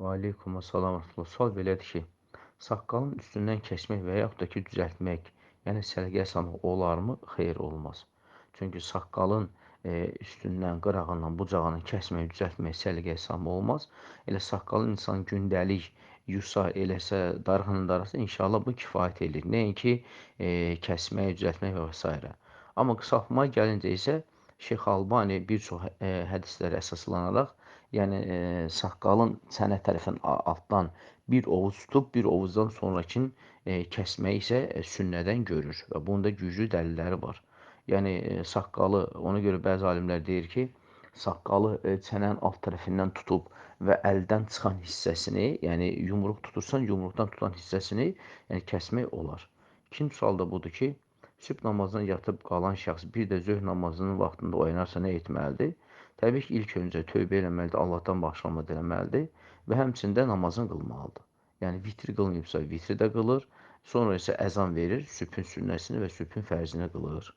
Və aleykumussalam və rəhmətullah. Sual belədir ki, saqqalın üstündən kəsmək və yaxud da ki, düzəltmək, yəni səliqəyə salmaq olarmı? Xeyr, olmaz. Çünki saqqalın üstündən, qırağından, bucağını kəsmək, düzəltmək, səliqəyə salmaq olmaz. Elə saqqalı insan gündəlik yusa, eləsə, darğının darasa, inşallah bu kifayət eləyir. Nəinki kəsmək, düzəltmək və s. Amma qısaltmaya gəlincə isə Şeyx Albani bir çox hədislərə əsaslanaraq, yəni saqqalın çənə tərəfindən altdan bir ovuc tutub, bir ovucdan sonrakini kəsməyi isə sünnədən görür və bunun da güclü dəlilləri var. Yəni saqqalı, ona görə bəzi alimlər deyir ki, saqqalı çənənin alt tərəfindən tutub və əldən çıxan hissəsini, yəni yumruq tutursan, yumruqdan tutan hissəsini yəni kəsmək olar. İkinci sual da budur ki, sübh namazına yatıb qalan şəxs bir də zöhr namazının vaxtında oyanarsa nə etməlidir? Təbii ki, ilk öncə tövbə eləməlidir, Allahdan bağışlanma diləməlidir və həmçində namazını qılmalıdır. Yəni vitri qılmayıbsa, vitri də qılır, sonra isə əzan verir, sübhün sünnəsini və sübhün fərzini qılır.